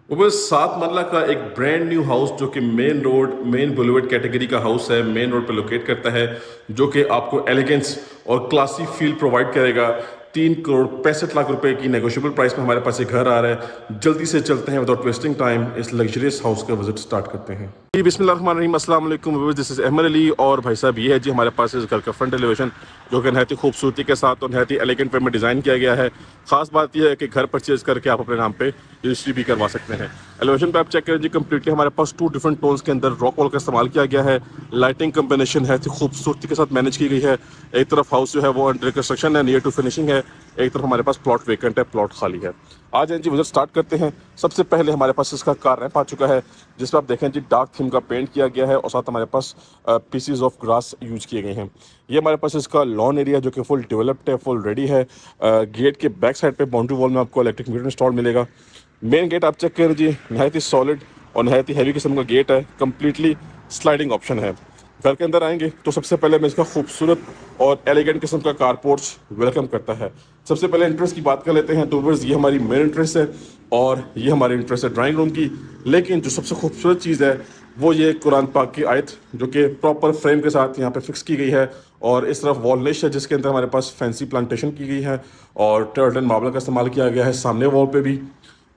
वो बस 7 मरला का एक ब्रांड न्यू हाउस जो कि मेन बुलेवर्ड कैटेगरी का हाउस है, मेन रोड पे लोकेट करता है, जो कि आपको एलिगेंस और क्लासी फील प्रोवाइड करेगा। 3 करोड़ 65 लाख रुपए की नेगोशिएबल प्राइस में हमारे पास ये घर आ रहा है। जल्दी से चलते हैं, विदाउट वेस्टिंग टाइम इस लग्जरियस हाउस का विजिट स्टार्ट करते हैं जी। बिस्मिल्लाहिर्रहमानिर्रहीम, अस्सलाम वालेकुम। दिस इज अहमद अली और भाई साहब ये है जी हमारे पास इस घर का फ्रंट एलिवेशन, जो कि नहायत ही खूबसूरती के साथ और नहायत ही एलिगेंट वे में डिज़ाइन किया गया है। खास बात यह है कि घर परचेज करके आप अपने नाम पे रजिस्ट्री भी करवा सकते हैं। एलिवेशन पे आप चेक करें जी, कम्प्लीटली हमारे पास 2 डिफरेंट टोन्स के अंदर रॉक वॉल का इस्तेमाल किया गया है। लाइटिंग कम्बिनेशन है खूबसूरती के साथ मैनेज की गई है। एक तरफ हाउस जो है वो अंडर कंस्ट्रक्शन है, नियर टू फिनिशिंग है। एक तरफ हमारे पास प्लॉट वेकेंट है, प्लॉट खाली है। आ जाए जी, विजिट स्टार्ट करते हैं। सबसे पहले हमारे पास इसका कार रैंप आ चुका है, जिस पर आप देखें जी डार्क थीम का पेंट किया गया है और साथ हमारे पास पीसीज ऑफ ग्रास यूज किए गए हैं। ये हमारे पास इसका लॉन एरिया जो कि फुल डेवलप्ड है, फुल रेडी है। गेट के बैक साइड पे बाउंड्री वॉल में आपको इलेक्ट्रिक मीटर इंस्टॉल मिलेगा। मेन गेट आप चेक करें जी, नहायत ही सॉलिड और नहायत ही हैवी किस्म का गेट है। कम्प्लीटली स्लाइडिंग ऑप्शन है। घर के अंदर आएंगे तो सबसे पहले मैं इसका खूबसूरत और एलिगेंट किस्म का कार पोर्च वेलकम करता है। सबसे पहले एंट्रेंस की बात कर लेते हैं तो बस ये हमारी मेन एंट्रेंस है और ये हमारी एंट्रेंस है ड्राइंग रूम की। लेकिन जो सबसे खूबसूरत चीज़ है वो ये कुरान पाक की आयत, जो कि प्रॉपर फ्रेम के साथ यहाँ पे फिक्स की गई है। और इस तरफ वॉल निश है, जिसके अंदर हमारे पास फैंसी प्लांटेशन की गई है और टर्टन मार्बल का इस्तेमाल किया गया है, सामने वॉल पे भी,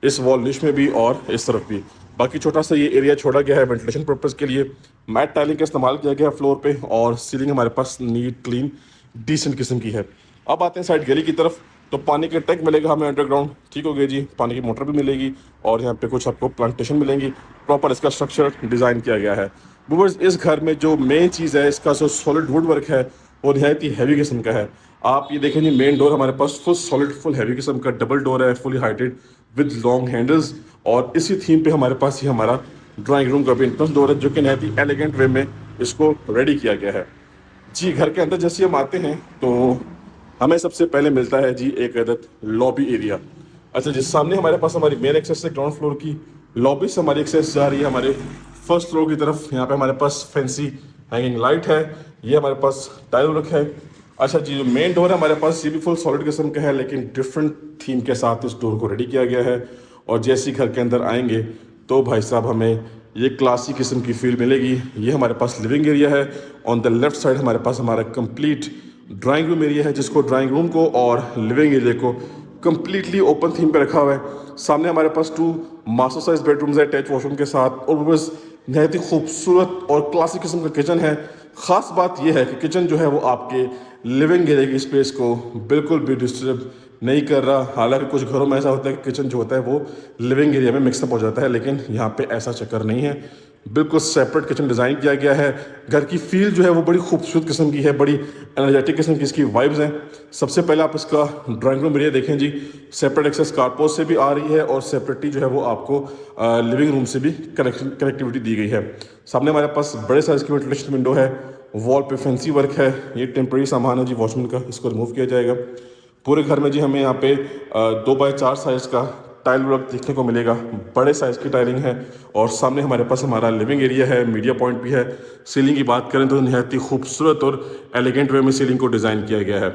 इस वॉल निश में भी और इस तरफ भी। बाकी छोटा सा ये एरिया छोड़ा गया है वेंटिलेशन पर्पज़ के लिए। मैट टाइलिंग का इस्तेमाल किया गया है फ्लोर पे और सीलिंग हमारे पास नीट क्लीन डिसेंट किस्म की है। अब आते हैं साइड गली की तरफ, तो पानी का टैंक मिलेगा हमें अंडरग्राउंड, ठीक हो गया जी। पानी की मोटर भी मिलेगी और यहाँ पे कुछ आपको प्लांटेशन मिलेंगी। प्रॉपर इसका स्ट्रक्चर डिज़ाइन किया गया है। व्यूअर्स, इस घर में जो मेन चीज़ है, इसका जो सॉलिड वुड वर्क है वो नहायत ही हैवी किस्म का है। आप ये देखें जी, मेन डोर हमारे पास फुल सॉलिड फुल हैवी किस्म का डबल डोर है, fully heighted with long handles. और इसी थीम पे हमारे पास ये हमारा ड्राइंग रूम का भी एंट्रेंस डोर है, जो कि नहायत ही एलिगेंट वे में इसको रेडी किया गया है जी। घर के अंदर जैसे हम आते हैं तो हमें सबसे पहले मिलता है जी एक अदद लॉबी एरिया। अच्छा जी, सामने हमारे पास हमारी मेन एक्सेस है ग्राउंड फ्लोर की। लॉबी से हमारी एक्सेस जा रही है हमारे फर्स्ट फ्लोर की तरफ। यहाँ पे हमारे पास फैंसी हैंगिंग लाइट है, ये हमारे पास टाइल वर्क है। अच्छा जी, जो मेन डोर है हमारे पास ये भी फुल सॉलिड किस्म का है, लेकिन डिफरेंट थीम के साथ इस डोर को रेडी किया गया है। और जैसे ही घर के अंदर आएंगे तो भाई साहब हमें ये क्लासी किस्म की फील मिलेगी। ये हमारे पास लिविंग एरिया है। ऑन द लेफ्ट साइड हमारे पास हमारा कंप्लीट ड्राइंग रूम एरिया है, जिसको ड्राइंग रूम को और लिविंग एरिया को कंप्लीटली ओपन थीम पे रखा हुआ है। सामने हमारे पास 2 मास्टर साइज बेडरूम्स है अटैच वॉशरूम के साथ, और बस नहायत ही खूबसूरत और क्लासिक किस्म का किचन है। ख़ास बात यह है कि किचन जो है वो आपके लिविंग एरिया की स्पेस को बिल्कुल भी डिस्टर्ब नहीं कर रहा। हालांकि कुछ घरों में ऐसा होता है कि किचन जो होता है वो लिविंग एरिया में मिक्सअप हो जाता है, लेकिन यहाँ पे ऐसा चक्कर नहीं है। बिल्कुल सेपरेट किचन डिज़ाइन किया गया है। घर की फील जो है वो बड़ी खूबसूरत किस्म की है, बड़ी एनर्जेटिक किस्म की इसकी वाइब्स हैं। सबसे पहले आप इसका ड्राइंग रूम एरिया देखें जी, सेपरेट एक्सेस कारपोर्ट से भी आ रही है और सेपरेटली जो है वो आपको लिविंग रूम से भी कनेक्टिविटी दी गई है। सामने हमारे पास बड़े साइज़ की वेंटिलेशन विंडो है, वॉल पे फैंसी वर्क है। ये टेम्परेरी सामान है जी वॉचमैन का, इसको रिमूव किया जाएगा। पूरे घर में जी हमें यहाँ पे 2x4 साइज़ का टाइल वर्क देखने को मिलेगा, बड़े साइज़ की टाइलिंग है। और सामने हमारे पास हमारा लिविंग एरिया है, मीडिया पॉइंट भी है। सीलिंग की बात करें तो नहायत ही खूबसूरत और एलिगेंट वे में सीलिंग को डिज़ाइन किया गया है।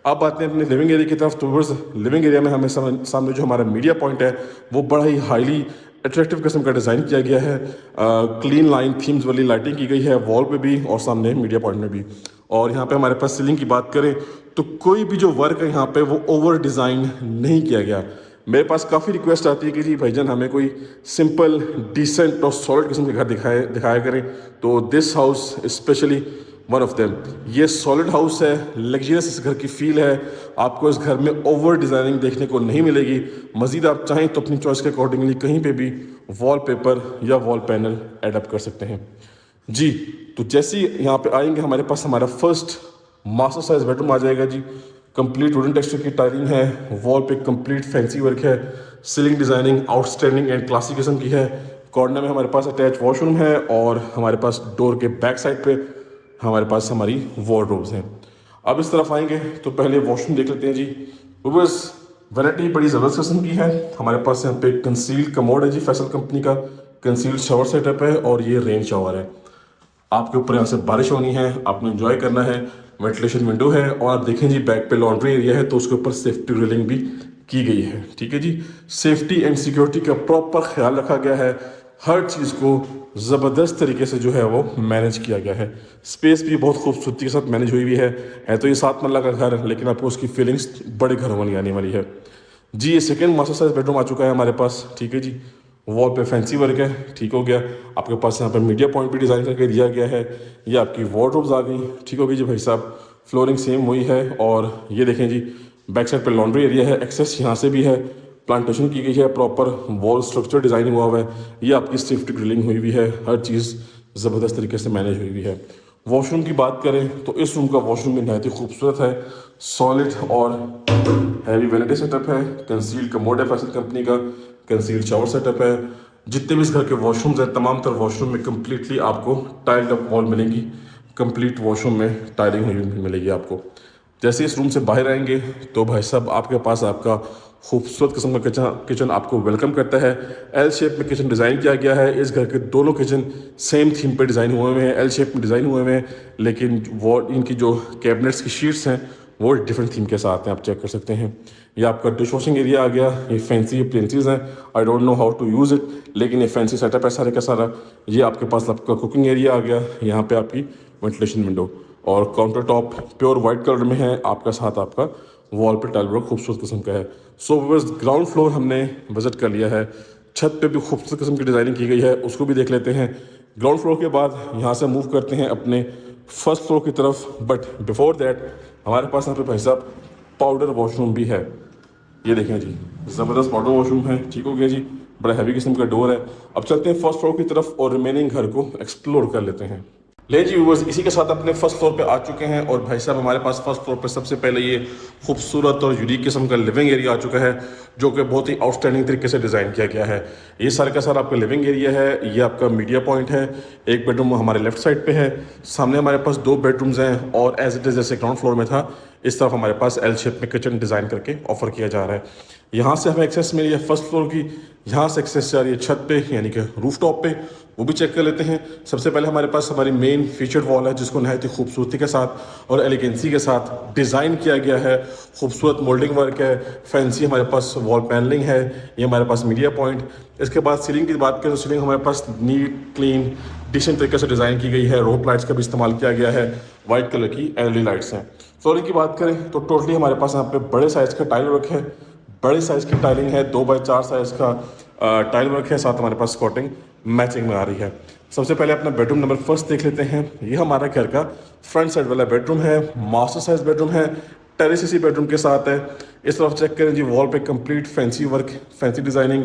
अब आते हैं अपने लिविंग एरिया की तरफ। तो बस लिविंग एरिया में हमें सामने जो हमारा मीडिया पॉइंट है वो बड़ा ही हाईली अट्रैक्टिव किस्म का डिज़ाइन किया गया है। क्लीन लाइन थीम्स वाली लाइटिंग की गई है वॉल पे भी और सामने मीडिया पॉइंट में भी। और यहाँ पे हमारे पास सीलिंग की बात करें तो कोई भी जो वर्क है यहाँ पे वो ओवर डिज़ाइन नहीं किया गया। मेरे पास काफ़ी रिक्वेस्ट आती है कि जी भाईजान हमें कोई सिंपल डिसेंट और सॉलिड किस्म के घर दिखाया करें, तो this house specially one of them. ये सॉलिड हाउस है, लग्जरियस इस घर की फील है। आपको इस घर में ओवर डिज़ाइनिंग देखने को नहीं मिलेगी। मज़ीद आप चाहें तो अपनी चॉइस के अकॉर्डिंगली कहीं पे भी वॉलपेपर या वॉल पैनल एडअप कर सकते हैं जी। तो जैसे ही यहाँ पे आएंगे हमारे पास हमारा फर्स्ट मास्टर साइज बेडरूम आ जाएगा जी। कंप्लीट वुडन टेक्सचर की टाइलिंग है, वॉल पे कंप्लीट फैंसी वर्क है, ceiling designing outstanding and classic किस्म की है। कॉर्नर में हमारे पास अटैच वॉशरूम है और हमारे पास डोर के बैक साइड पे हमारे पास हमारी वार्डरोब्स हैं। अब इस तरफ आएंगे तो पहले वॉशरूम देख लेते हैं जी। बस वैरायटी बड़ी ज़बरदस्त किस्म की है। हमारे पास यहाँ पे कंसील्ड कमोड है जी, फैसल कंपनी का कंसील्ड शावर सेटअप है और ये रेन शावर है। आपके ऊपर यहाँ से बारिश होनी है, आपने एंजॉय करना है। वेंटिलेशन विंडो है और आप देखें जी बैक पे लॉन्ड्री एरिया है, तो उसके ऊपर सेफ्टी रेलिंग भी की गई है। ठीक है जी, सेफ्टी एंड सिक्योरिटी का प्रॉपर ख्याल रखा गया है, हर चीज़ को ज़बरदस्त तरीके से जो है वो मैनेज किया गया है। स्पेस भी बहुत खूबसूरती के साथ मैनेज हुई हुई है तो ये 7 मरला का घर, लेकिन आपको उसकी फीलिंग्स बड़े घरों वाली आने वाली है जी। ये सेकंड मास्टर साइज बेडरूम आ चुका है हमारे पास। ठीक है जी, वॉल पे फैंसी वर्क है, ठीक हो गया। आपके पास यहाँ पर मीडिया पॉइंट भी डिज़ाइन करके दिया गया है। ये आपकी वार्डरोब्स आ गई, ठीक हो गई जी भाई साहब। फ्लोरिंग सेम हुई है और ये देखें जी, बैक साइड पे लॉन्ड्री एरिया है, एक्सेस यहाँ से भी है, प्लांटेशन की गई है, प्रॉपर वॉल स्ट्रक्चर डिज़ाइन हुआ हुआ है। ये आपकी स्टिफ्ट ग्रिलिंग हुई हुई है, हर चीज़ ज़बरदस्त तरीके से मैनेज हुई हुई है। वॉशरूम की बात करें तो इस रूम का वॉशरूम भी नहायत ही खूबसूरत है, सॉलिड और हैवी वैनिटी सेटअप है, कंसील्ड कमोड है फैसल कंपनी का, कंसील्ड शावर सेटअप है। जितने भी इस घर के वॉशरूम्स हैं, तमाम तर वॉशरूम में कम्प्लीटली आपको टाइल्ड अप वॉल मिलेंगी, कंप्लीट वॉशरूम में टाइलिंग हुई मिलेगी आपको। जैसे इस रूम से बाहर आएंगे तो भाई साहब आपके पास आपका खूबसूरत किस्म का किचन आपको वेलकम करता है। एल शेप में किचन डिज़ाइन किया गया है। इस घर के दोनों किचन सेम थीम पे डिज़ाइन हुए हुए हैं, एल शेप में डिज़ाइन हुए हुए हैं, लेकिन वो इनकी जो कैबिनेट्स की शीट्स हैं वो डिफरेंट थीम के साथ हैं, आप चेक कर सकते हैं। ये आपका डिश वॉशिंग एरिया आ गया, ये फैंसी अप्लायंसेस हैं, I don't know how to use it, लेकिन ये फैंसी सेटअप है सारे का सारा। ये आपके पास आपका कुकिंग एरिया आ गया, यहाँ पे आपकी वेंटिलेशन विंडो और counter top pure white colour में है आपका, साथ आपका वॉल पे टाइल वर्क खूबसूरत किस्म का है। सो बस ग्राउंड फ्लोर हमने विजिट कर लिया है, छत पे भी खूबसूरत किस्म की डिज़ाइनिंग की गई है, उसको भी देख लेते हैं। ग्राउंड फ्लोर के बाद यहाँ से मूव करते हैं अपने फर्स्ट फ्लोर की तरफ, बट बिफोर दैट हमारे पास यहाँ पे भाई साहब पाउडर वॉशरूम भी है। ये देखें जी, ज़बरदस्त पाउडर वॉशरूम है, ठीक हो गया जी, बड़ा हैवी किस्म का डोर है। अब चलते हैं फर्स्ट फ्लोर की तरफ और रिमेनिंग घर को एक्सप्लोर कर लेते हैं। ले जी व्यूवर्स, इसी के साथ अपने फर्स्ट फ्लोर पे आ चुके हैं और भाई साहब हमारे पास फर्स्ट फ्लोर पे सबसे पहले ये खूबसूरत और यूनिक किस्म का लिविंग एरिया आ चुका है, जो कि बहुत ही आउटस्टैंडिंग तरीके से डिज़ाइन किया गया है। ये सारे का सारा आपका लिविंग एरिया है, ये आपका मीडिया पॉइंट है, एक बेडरूम हमारे लेफ्ट साइड पे है, सामने हमारे पास 2 बेडरूम्स हैं और एज इट इज़ जैसे ग्राउंड फ्लोर में था, इस तरफ हमारे पास एल शेप में किचन डिज़ाइन करके ऑफर किया जा रहा है। यहाँ से हमें एक्सेस मिली है फर्स्ट फ्लोर की, यहाँ से एक्सेस जा रही है छत पे यानी कि रूफ टॉप पे, वो भी चेक कर लेते हैं। सबसे पहले हमारे पास हमारी मेन फीचर्ड वॉल है, जिसको नहायत ही खूबसूरती के साथ और एलिगेंसी के साथ डिज़ाइन किया गया है। खूबसूरत मोल्डिंग वर्क है, फैंसी हमारे पास वॉल पैनलिंग है, ये हमारे पास मीडिया पॉइंट। इसके बाद सीलिंग की बात करें तो सीलिंग हमारे पास नीट क्लीन डिसेंट तरीके से डिज़ाइन की गई है, रोप लाइट्स का भी इस्तेमाल किया गया है, वाइट कलर की एलईडी लाइट्स हैं। फ्लोरिंग की बात करें तो टोटली हमारे पास यहाँ पे बड़े साइज़ का टाइल वर्क है, बड़े साइज़ की टाइलिंग है, 2x4 साइज़ का टाइल वर्क है, साथ हमारे पास स्कॉटिंग मैचिंग में आ रही है। सबसे पहले अपना बेडरूम नंबर फर्स्ट देख लेते हैं। ये हमारा घर का फ्रंट साइड वाला बेडरूम है, मास्टर साइज बेडरूम है, टेरेस इसी बेडरूम के साथ है। इस तरफ चेक करें जी, वॉल पे complete fancy work, fancy designing,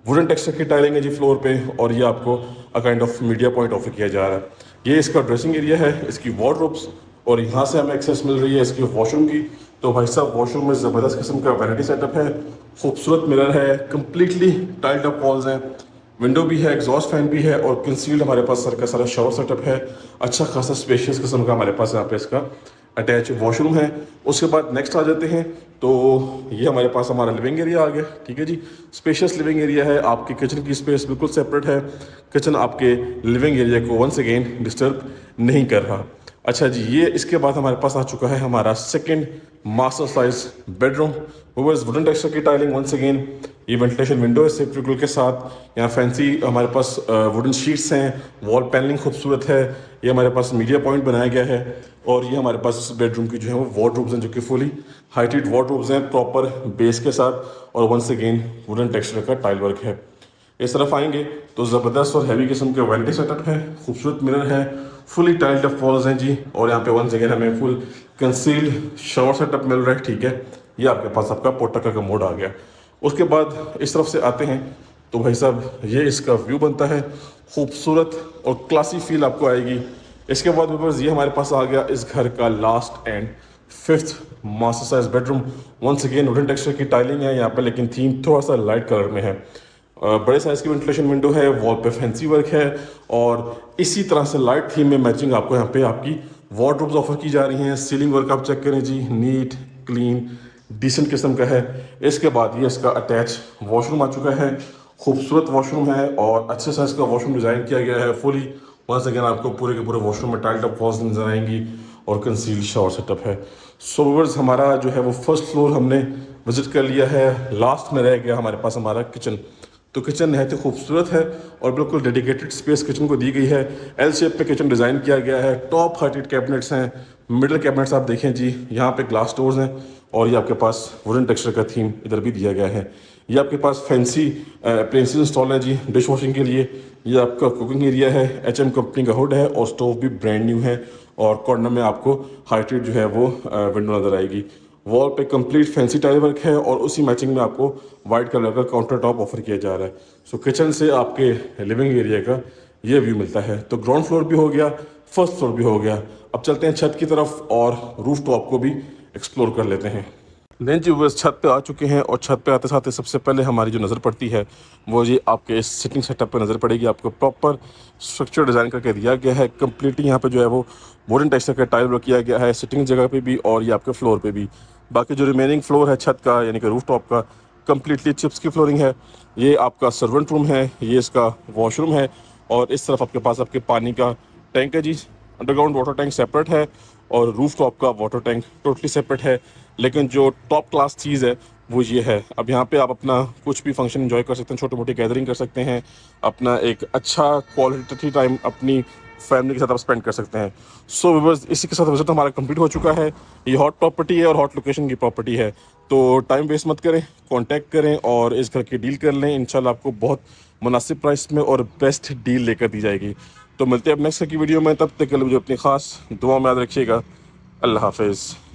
wooden texture की टाइलिंग है जी फ्लोर पे, और ये आपको a kind of media point offer किया जा रहा है। ये इसका ड्रेसिंग एरिया है, इसकी वार्डरोब्स, और यहाँ से हमें एक्सेस मिल रही है इसकी वॉशरूम की। तो भाई साहब वॉशरूम में ज़बरदस्त किस्म का वैनिटी सेटअप है, खूबसूरत मिरर है, कम्प्लीटली टाइल्ड अप वॉल्स हैं, विंडो भी है, एग्जॉस्ट फैन भी है, और कंसील्ड हमारे पास सर का सारा शावर सेटअप है। अच्छा खासा स्पेशियस किस्म का हमारे पास यहाँ पे इसका अटैच वॉशरूम है। उसके बाद नेक्स्ट आ जाते हैं तो ये हमारे पास हमारा लिविंग एरिया आ गया, ठीक है जी, स्पेशियस लिविंग एरिया है। आपकी किचन की स्पेस बिल्कुल सेपरेट है, किचन आपके लिविंग एरिया को वंस अगेन डिस्टर्ब नहीं कर रहा। अच्छा जी, ये इसके बाद हमारे पास आ चुका है हमारा सेकंड मास्टर साइज बेडरूम, वो वुडन टेक्सचर की टाइलिंग वंस अगेन, ये वेंटिलेशन विंडो है सेफ्टी ग्रिल के साथ, यहाँ फैंसी हमारे पास वुडन शीट्स हैं, वॉल पैनलिंग खूबसूरत है, ये हमारे पास मीडिया पॉइंट बनाया गया है, और ये हमारे पास इस बेडरूम की जो है वो वार्डरोब्स हैं, जो कि फुली हाइटेड वार्डरोब्स हैं प्रॉपर बेस के साथ, और वंस अगेन वुडन टेक्सचर का टाइल वर्क है। इस तरफ आएंगे तो ज़बरदस्त और हैवी किस्म के वैनिटी सेटअप है, खूबसूरत मिरर है, फुली टाइल्ड अप वॉल्स हैं जी, और यहाँ पे वंस अगेन हमें फुल कंसील्ड शावर सेटअप मिल रहा है, ठीक है। ये आपके पास आपका पोटका का मोड आ गया। उसके बाद इस तरफ से आते हैं तो भाई साहब ये इसका व्यू बनता है, खूबसूरत और क्लासी फील आपको आएगी। इसके बाद व्यूअर्स ये हमारे पास आ गया इस घर का last end fifth master size bedroom. Once again wooden texture की टाइलिंग है यहाँ पे, लेकिन थीम थोड़ा सा लाइट कलर में है। बड़े साइज़ की वेंटिलेशन विंडो है, वॉल पे फैंसी वर्क है, और इसी तरह से लाइट थीम में मैचिंग आपको यहाँ पे आपकी वार्डरोब्स ऑफर की जा रही हैं। सीलिंग वर्क आप चेक करें जी, नीट क्लीन डिसेंट किस्म का है। इसके बाद ये इसका अटैच वॉशरूम आ चुका है, खूबसूरत वॉशरूम है और अच्छे साइज़ का वॉशरूम डिज़ाइन किया गया है फुली। वंस अगेन आपको पूरे के पूरे वॉशरूम में टाइल्ड अप वॉल्स नजर आएंगी और कंसील्ड शावर सेटअप है। सो व्यूअर्स हमारा जो है वो फर्स्ट फ्लोर हमने विज़िट कर लिया है। लास्ट में रह गया हमारे पास हमारा किचन। तो किचन नहायत ही खूबसूरत है और बिल्कुल डेडिकेटेड स्पेस किचन को दी गई है। एल शेप में किचन डिज़ाइन किया गया है। टॉप हाइटेड कैबिनेट्स हैं। मिडल कैबिनेट्स आप देखें जी, यहाँ पे ग्लास डोर्स हैं और ये आपके पास वुडन टेक्सचर का थीम इधर भी दिया गया है। ये आपके पास फैंसी अप्लायंसेस इंस्टॉल है जी डिश वॉशिंग के लिए। ये आपका कुकिंग एरिया है। HM कंपनी का हुड है और स्टोव भी ब्रांड न्यू है और कॉर्नर में आपको हाइटेड जो है वो विंडो नज़र आएगी। वॉल पे कंप्लीट फैंसी टाइल वर्क है और उसी मैचिंग में आपको वाइट कलर का काउंटर टॉप ऑफर किया जा रहा है। सो किचन से आपके लिविंग एरिया का ये व्यू मिलता है। तो ग्राउंड फ्लोर भी हो गया, फर्स्ट फ्लोर भी हो गया। अब चलते हैं छत की तरफ और रूफ टॉप को भी एक्सप्लोर कर लेते हैं। नहीं जी, वो छत पे आ चुके हैं और छत पे आते साथ सबसे पहले हमारी जो नज़र पड़ती है वो ये आपके इस सिटिंग सेटअप पे नज़र पड़ेगी। आपको प्रॉपर स्ट्रक्चर डिज़ाइन करके दिया गया है। कम्प्लीटली यहाँ पे जो है वो वुडन टेक्सचर का टाइल वर्क किया गया है सिटिंग जगह पे भी और ये आपके फ्लोर पे भी। बाकी जो रिमेनिंग फ्लोर है छत का यानी कि रूफ टॉप का, कम्प्लीटली चिप्स की फ्लोरिंग है। ये आपका सर्वेंट रूम है, ये इसका वॉशरूम है और इस तरफ आपके पास आपके पानी का टैंक है जी। अंडरग्राउंड वाटर टैंक सेपरेट है और रूफ टॉप का वाटर टैंक टोटली सेपरेट है। लेकिन जो टॉप क्लास चीज़ है वो ये है, अब यहाँ पे आप अपना कुछ भी फंक्शन एंजॉय कर सकते हैं, छोटी मोटी गैदरिंग कर सकते हैं, अपना एक अच्छा क्वालिटी टाइम अपनी फैमिली के साथ आप स्पेंड कर सकते हैं। सो व्यूअर्स, इसी के साथ विजिट हमारा कंप्लीट हो चुका है। ये हॉट प्रॉपर्टी है और हॉट लोकेशन की प्रॉपर्टी है। तो टाइम वेस्ट मत करें, कॉन्टैक्ट करें और इस घर की डील कर लें। इंशाल्लाह आपको बहुत मुनासिब प्राइस में और बेस्ट डील लेकर दी जाएगी। तो मिलते हैं अब नेक्स्ट की वीडियो में, तब तक के लिए मुझे अपनी ख़ास दुआ में याद रखिएगा। अल्लाह हाफिज़।